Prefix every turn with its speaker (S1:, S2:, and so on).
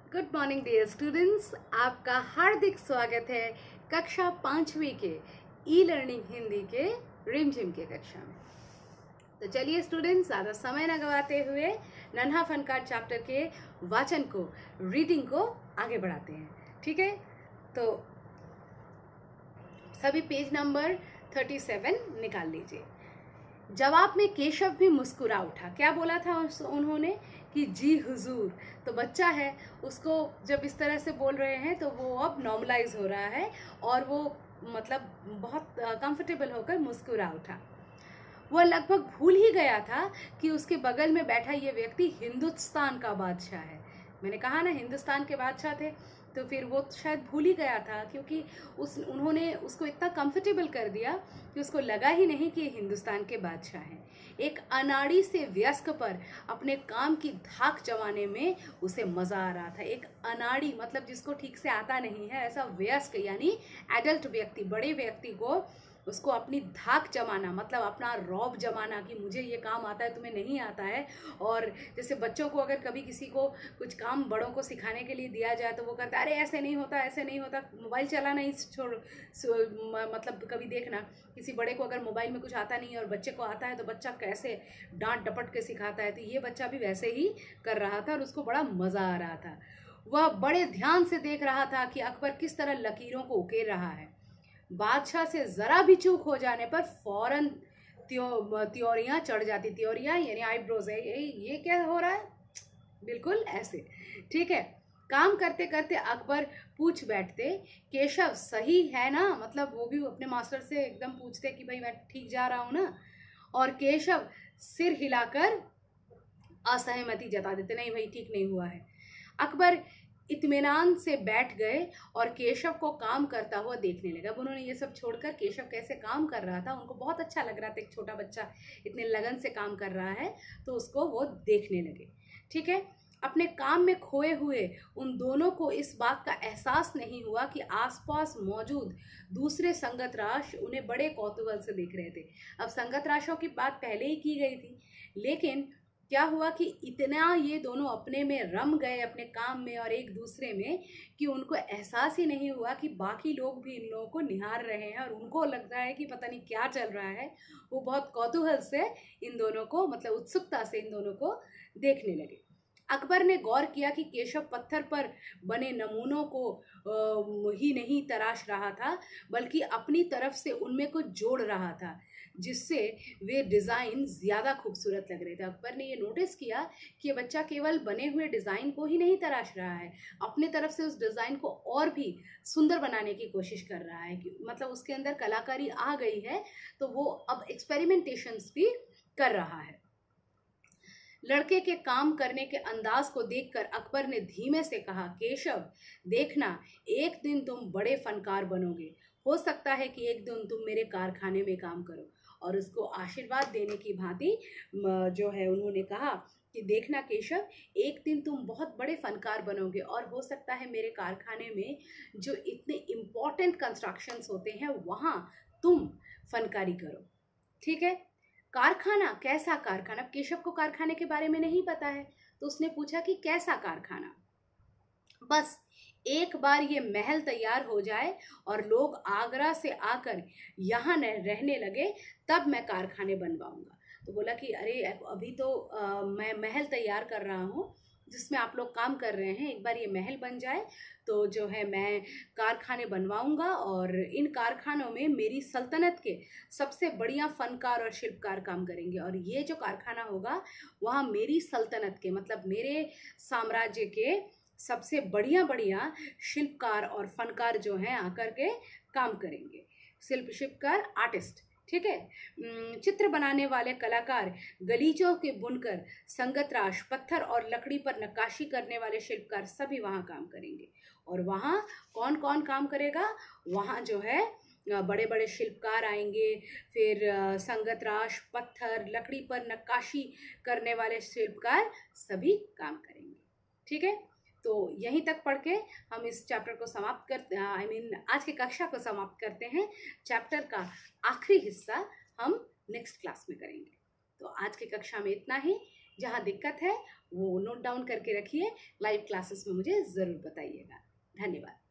S1: Good morning dear students, आपका हार्दिक स्वागत है कक्षा 5वीं के ई लर्निंग हिंदी के रिमझिम के कक्षा में। तो चलिए स्टूडेंट्स, ज़्यादा समय न गवाते हुए नन्हा फनकार चैप्टर के वाचन को, रीडिंग को आगे बढ़ाते हैं। ठीक है, तो सभी पेज नंबर 37 निकाल लीजिए। जवाब में केशव भी मुस्कुरा उठा। क्या बोला था उन्होंने कि जी हुजूर। तो बच्चा है, उसको जब इस तरह से बोल रहे हैं तो वो अब नॉर्मलाइज हो रहा है और वो मतलब बहुत कंफर्टेबल होकर मुस्कुरा उठा। वह लगभग भूल ही गया था कि उसके बगल में बैठा ये व्यक्ति हिंदुस्तान का बादशाह है। मैंने कहा ना, हिंदुस्तान के बादशाह थे, तो फिर वो शायद भूल ही गया था, क्योंकि उन्होंने उसको इतना कंफर्टेबल कर दिया कि उसको लगा ही नहीं कि ये हिंदुस्तान के बादशाह हैं। एक अनाड़ी से वयस्क पर अपने काम की धाक जमाने में उसे मजा आ रहा था। एक अनाड़ी मतलब जिसको ठीक से आता नहीं है, ऐसा वयस्क यानी एडल्ट व्यक्ति, बड़े व्यक्ति को उसको अपनी धाक जमाना मतलब अपना रौब जमाना कि मुझे ये काम आता है, तुम्हें नहीं आता है। और जैसे बच्चों को अगर कभी किसी को कुछ काम बड़ों को सिखाने के लिए दिया जाए तो वो कहता है अरे ऐसे नहीं होता, ऐसे नहीं होता, मोबाइल चलाना ही छोड़। मतलब कभी देखना किसी बड़े को अगर मोबाइल में कुछ आता नहीं है और बच्चे को आता है तो बच्चा कैसे डांट डपट के सिखाता है। तो ये बच्चा भी वैसे ही कर रहा था और उसको बड़ा मज़ा आ रहा था। वह बड़े ध्यान से देख रहा था कि अकबर किस तरह लकीरों को उकेर रहा है। बादशाह से जरा भी चूक हो जाने पर फौरन त्योरियां चढ़ जाती। त्योरियां यानी आईब्रोज है। ये क्या हो रहा है, बिल्कुल ऐसे। ठीक है, काम करते करते अकबर पूछ बैठते, केशव सही है ना? मतलब वो भी अपने मास्टर से एकदम पूछते कि भाई मैं ठीक जा रहा हूं ना? और केशव सिर हिलाकर असहमति जता देते, नहीं भाई ठीक नहीं हुआ है। अकबर इत्मीनान से बैठ गए और केशव को काम करता हुआ देखने लगा। अब उन्होंने ये सब छोड़कर केशव कैसे काम कर रहा था उनको बहुत अच्छा लग रहा था। एक छोटा बच्चा इतने लगन से काम कर रहा है तो उसको वो देखने लगे। ठीक है, अपने काम में खोए हुए उन दोनों को इस बात का एहसास नहीं हुआ कि आसपास मौजूद दूसरे संगत राष्ट्र उन्हें बड़े कौतूहल से देख रहे थे। अब संगत राष्ट्रों की बात पहले ही की गई थी, लेकिन क्या हुआ कि इतना ये दोनों अपने में रम गए अपने काम में और एक दूसरे में कि उनको एहसास ही नहीं हुआ कि बाकी लोग भी इन लोगों को निहार रहे हैं और उनको लग रहा है कि पता नहीं क्या चल रहा है। वो बहुत कौतूहल से इन दोनों को, मतलब उत्सुकता से इन दोनों को देखने लगे। अकबर ने गौर किया कि केशव पत्थर पर बने नमूनों को ही नहीं तराश रहा था, बल्कि अपनी तरफ से उनमें कुछ जोड़ रहा था जिससे वे डिज़ाइन ज़्यादा खूबसूरत लग रहे थे। अकबर ने ये नोटिस किया कि ये बच्चा केवल बने हुए डिज़ाइन को ही नहीं तराश रहा है, अपनी तरफ से उस डिज़ाइन को और भी सुंदर बनाने की कोशिश कर रहा है। कि मतलब उसके अंदर कलाकारी आ गई है, तो वो अब एक्सपेरिमेंटेशंस भी कर रहा है। लड़के के काम करने के अंदाज को देखकर अकबर ने धीमे से कहा, केशव देखना, एक दिन तुम बड़े फनकार बनोगे। हो सकता है कि एक दिन तुम मेरे कारखाने में काम करो। और उसको आशीर्वाद देने की भांति जो है उन्होंने कहा कि देखना केशव, एक दिन तुम बहुत बड़े फनकार बनोगे और हो सकता है मेरे कारखाने में जो इतने इम्पोर्टेंट कंस्ट्रक्शंस होते हैं वहाँ तुम फनकारी करो। ठीक है, कारखाना, कैसा कारखाना? केशव को कारखाने के बारे में नहीं पता है, तो उसने पूछा कि कैसा कारखाना? बस एक बार ये महल तैयार हो जाए और लोग आगरा से आकर यहाँ रहने लगे, तब मैं कारखाने बनवाऊंगा। तो बोला कि अरे अभी तो मैं महल तैयार कर रहा हूँ जिसमें आप लोग काम कर रहे हैं। एक बार ये महल बन जाए तो जो है मैं कारखाने बनवाऊंगा और इन कारखानों में मेरी सल्तनत के सबसे बढ़िया फनकार और शिल्पकार काम करेंगे। और ये जो कारखाना होगा वहाँ मेरी सल्तनत के, मतलब मेरे साम्राज्य के सबसे बढ़िया बढ़िया शिल्पकार और फनकार जो हैं आकर के काम करेंगे। शिल्पकार, आर्टिस्ट। ठीक है, चित्र बनाने वाले कलाकार, गलीचों के बुनकर, संगतराश, पत्थर और लकड़ी पर नक्काशी करने वाले शिल्पकार सभी वहाँ काम करेंगे। और वहाँ कौन कौन काम करेगा? वहाँ जो है बड़े बड़े शिल्पकार आएंगे, फिर संगतराश, पत्थर, लकड़ी पर नक्काशी करने वाले शिल्पकार सभी काम करेंगे। ठीक है, तो यहीं तक पढ़ के हम इस चैप्टर को समाप्त करते हैं, आज की कक्षा को समाप्त करते हैं। चैप्टर का आखिरी हिस्सा हम नेक्स्ट क्लास में करेंगे। तो आज की कक्षा में इतना ही। जहाँ दिक्कत है वो नोट डाउन करके रखिए, लाइव क्लासेस में मुझे ज़रूर बताइएगा। धन्यवाद।